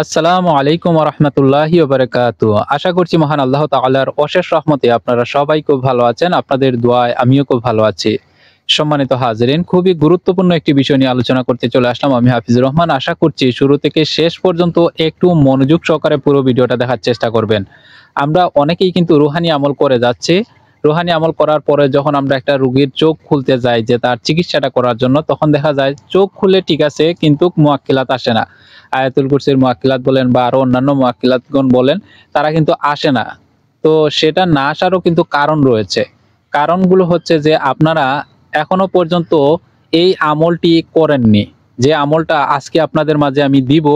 আসসালামু আলাইকুম ওয়া রাহমাতুল্লাহি ওয়া বারাকাতুহু। আশা করছি মহান আল্লাহ তাআলার অশেষ রহমতে আপনারা সবাই খুব ভালো আছেন। আপনাদের দোয়ায় আমিও খুব ভালো আছি। সম্মানিত হাজিরিন, খুবই গুরুত্বপূর্ণ একটি বিষয় নিয়ে আলোচনা করতে চলে আসলাম। আমি হাফিজুর রহমান। আশা করছি শুরু থেকে শেষ পর্যন্ত একটু মনোযোগ সহকারে পুরো ভিডিওটা দেখার চেষ্টা করবেন। আমরা অনেকেই কিন্তু রুহানি আমল করে যাচ্ছি। রুহানি আমল করার পরে যখন আমরা একটা রোগীর চোখ খুলতে যাই যে তার চিকিৎসাটা করার জন্য, তখন দেখা যায় চোখ খুলে ঠিক আছে কিন্তু মুয়াক্কিলাত আসে না। আয়াতুল কুরসির মুয়াক্কিলাত বলেন বা আরো অন্যান্য মুয়াক্কিলাতগণ বলেন, তারা কিন্তু আসে না। তো সেটা না আসারও কিন্তু কারণ রয়েছে। কারণগুলো হচ্ছে যে আপনারা এখনো পর্যন্ত এই আমলটি করেননি। যে আমলটা আজকে আপনাদের মাঝে আমি দিব,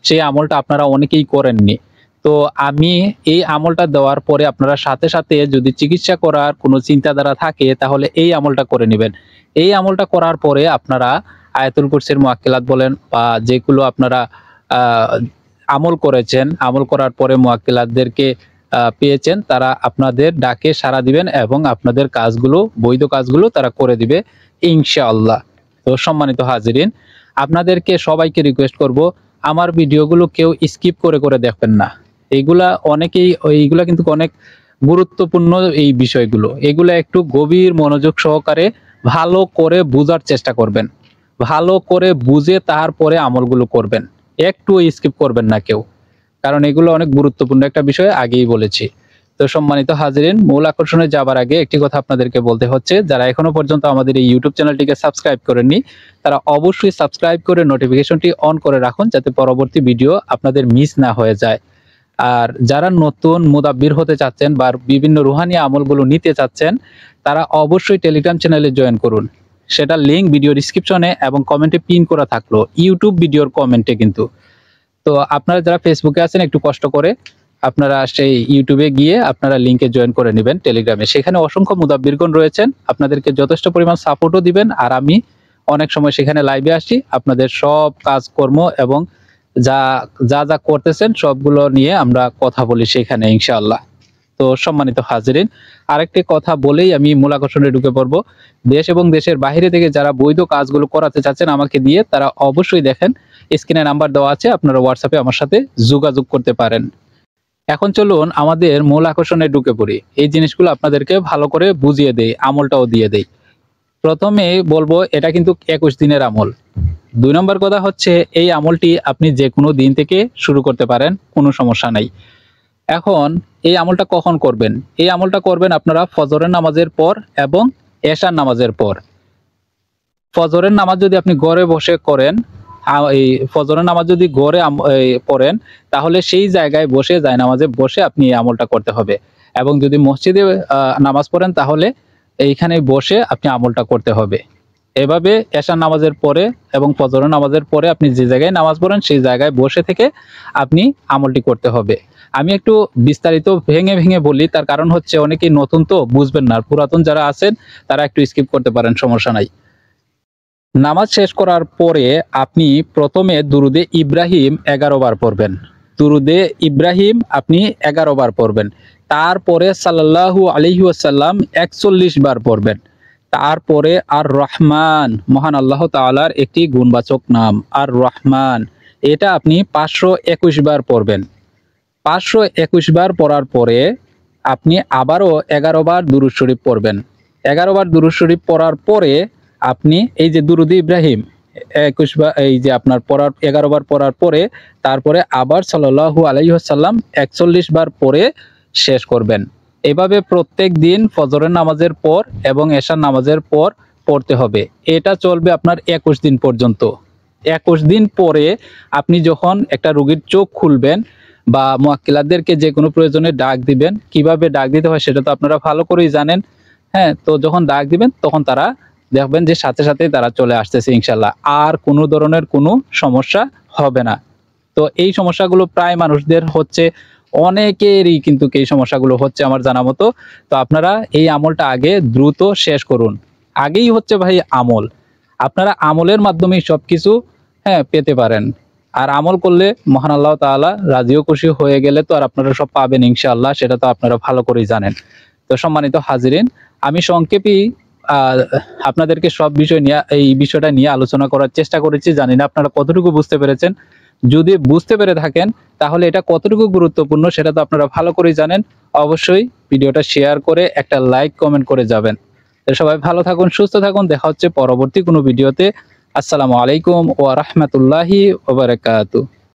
সেই আমলটা আপনারা অনেকেই করেননি। তো আমি এই আমলটা দেওয়ার পরে আপনারা সাথে, সাথে যদি চিকিৎসা করার কোনো চিন্তাধারা থাকে তাহলে এই আমলটা করে নিবেন। এই আমলটা করার পরে আপনারা আয়াতুল কুরসির মুয়াক্কিলাত বলেন বা যেগুলো আপনারা আ আমল করেছেন, আমল করার পরে মুয়াক্কিলাতদেরকে পেয়েছেন, তারা আপনাদের ডাকে সাড়া দিবেন এবং আপনাদের কাজগুলো, বৈধ কাজগুলো তারা করে দিবে ইনশাআল্লাহ। তো সম্মানিত হাজিরিন, আপনাদেরকে সবাইকে রিকোয়েস্ট করব, আমার ভিডিওগুলো কেউ স্কিপ করে দেখবেন না। এইগুলা কিন্তু অনেক গুরুত্বপূর্ণ এই বিষয়গুলো। এগুলা একটু গভীর মনোযোগ সহকারে ভালো করে বুঝার চেষ্টা করবেন। ভালো করে বুঝে তারপরে আমলগুলো করবেন। একটুও স্কিপ করবেন না কেউ। কারণ এগুলো অনেক গুরুত্বপূর্ণ একটা বিষয়, আগেই বলেছি। তো সম্মানিত হাজিরিন, মূল আকর্ষণে যাবার আগে একটি কথা আপনাদেরকে বলতে হচ্ছে, যারা এখনো পর্যন্ত আমাদের এই ইউটিউব চ্যানেলটিকে সাবস্ক্রাইব করেননি, তারা অবশ্যই সাবস্ক্রাইব করে নোটিফিকেশনটি অন করে রাখুন, যাতে পরবর্তী ভিডিও আপনাদের মিস না হয়ে যায়। আর যারা নতুন মুদাব্বির হতে চাচ্ছেন বা বিভিন্ন রুহানি আমলগুলো নিতে চাচ্ছেন, তারা অবশ্যই টেলিগ্রাম চ্যানেলে জয়েন করুন। সেটার লিংক ভিডিও ডেসক্রিপশনে এবং কমেন্টে পিন করা থাকলো, ইউটিউব ভিডিওর কমেন্টে কিন্তু। তো আপনারা যারা ফেসবুকে আছেন, একটু কষ্ট করে আপনারা সেই ইউটিউবে গিয়ে আপনারা লিংকে জয়েন করে নেবেন টেলিগ্রামে। সেখানে অসংখ্য মুদাব্বিরগণ রয়েছেন, আপনাদেরকে যথেষ্ট পরিমাণ সাপোর্টও দিবেন। আর আমি অনেক সময় সেখানে লাইভে আসি, আপনাদের সব কাজকর্ম এবং যা যা করতেছেন সবগুলো নিয়ে আমরা কথা বলি সেখানে ইনশাআল্লাহ। তো সম্মানিত হাজিরিন, আরেকটি কথা বলেই আমি মূল আকর্ষণে ঢুকে পড়ব। দেশ এবং দেশের বাইরে থেকে যারা বৈধ কাজগুলো করাতে চাচ্ছেন আমাকে দিয়ে, তারা অবশ্যই দেখেন স্ক্রিনে নাম্বার দেওয়া আছে, আপনারা হোয়াটসঅ্যাপে আমার সাথে যোগাযোগ করতে পারেন। এখন চলুন আমাদের মূল আকর্ষণে ঢুকে পড়ি। এই জিনিসগুলো আপনাদেরকে ভালো করে বুঝিয়ে দেই, আমলটাও দিয়ে দেই। প্রথমে বলবো, এটা কিন্তু 21 দিনের আমল। ২ নম্বর কথা হচ্ছে, এই আমলটি আপনি যে কোনো দিন থেকে শুরু করতে পারেন, কোনো সমস্যা নাই। এখন এই আমলটা কখন করবেন? এই আমলটা করবেন আপনারা ফজরের নামাজের পর এবং এশার নামাজের পর। ফজরের নামাজ যদি আপনি ঘরে বসে করেন, এই ফজরের নামাজ যদি ঘরে পড়েন, তাহলে সেই জায়গায় বসে জায়নামাজে বসে আপনি এই আমলটা করতে হবে। এবং যদি মসজিদে নামাজ পড়েন, তাহলে এইখানে বসে আপনি আমলটা করতে হবে। এভাবে এশার নামাজের পরে এবং ফজরের নামাজের পরে আপনি যে জায়গায় নামাজ পড়েন সেই জায়গায় বসে থেকে আপনি আমলটি করতে হবে। আমি একটু বিস্তারিত ভেঙে বলি, তার কারণ হচ্ছে অনেকেই নতুন তো বুঝবেন না। পুরাতন যারা আছেন তারা একটু স্কিপ করতে পারেন, সমস্যা নাই। নামাজ শেষ করার পরে আপনি প্রথমে দুরুদে ইব্রাহিম 11 বার পড়বেন। দুরুদে ইব্রাহিম আপনি 11 বার পড়বেন। তারপরে সাল্লাল্লাহু আলাইহি ওয়াসাল্লাম 41 বার পড়বেন। তারপরে আর রহমান, মহান আল্লাহ তাআলার একটি গুণবাচক নাম আর রহমান, এটা আপনি 521 বার পড়বেন। 521 বার পড়ার পরে আপনি আবারও 11 বার দুরূদ শরীফ পড়বেন। 11 বার দুরূদ শরীফ পড়ার পরে আপনি এই যে দুরুদ ইব্রাহিম 21 বার, এই যে আপনার পড়ার 11 বার পড়ার পরে তারপরে আবার সাল্লাল্লাহু আলাইহি ওয়াসাল্লাম 41 বার পড়ে শেষ করবেন। এভাবে প্রত্যেক দিন ফজরের নামাজের পর এবং এশার নামাজের পর পড়তে হবে। এটা চলবে আপনার 21 দিন পর্যন্ত। 21 দিন পরে আপনি যখন একটা রোগীর চোখ খুলবেন বা মুয়াক্কিলাতদেরকে যে কোনো প্রয়োজনে ডাক দিবেন, কিভাবে ডাক দিতে হয় সেটা তো আপনারা ভালো করেই জানেন। হ্যাঁ, তো যখন ডাক দিবেন তখন তারা দেখবেন যে সাথে সাথেই তারা চলে আসতেছে ইনশাআল্লাহ। আর কোনো ধরনের কোনো সমস্যা হবে না। তো এই সমস্যাগুলো প্রায় মানুষদের হচ্ছে, অনেকেরই কিন্তু এই সমস্যাগুলো হচ্ছে আমার জানা মতো। তো আপনারা এই আমলটা আগে দ্রুত শেষ করুন। আগেই হচ্ছে ভাই আমল। আপনারা আমলের মাধ্যমেই সবকিছু পেতে পারেন। আর আমল করলে মহান আল্লাহ তাআলা রাজিও খুশি হয়ে গেলে তো আর আপনারা সব পাবেন ইনশাআল্লাহ, সেটা তো আপনারা ভালো করেই জানেন। তো সম্মানিত হাজিরিন, আমি সংক্ষেপেই আপনাদেরকে সব বিষয় নিয়ে, এই বিষয়টা নিয়ে আলোচনা করার চেষ্টা করেছি। জানি না আপনারা কতটুকু বুঝতে পেরেছেন। যদি বুঝতে পেরে থাকেন তাহলে এটা কতটুকু গুরুত্বপূর্ণ সেটা তো আপনারা ভালো করেই জানেন। অবশ্যই ভিডিওটা শেয়ার করে একটা লাইক কমেন্ট করে যাবেন। তো সবাই ভালো থাকুন, সুস্থ থাকুন, দেখা হচ্ছে পরবর্তী কোনো ভিডিওতে। আসসালামু আলাইকুম ওয়া রাহমাতুল্লাহি ওয়া বারাকাতুহু।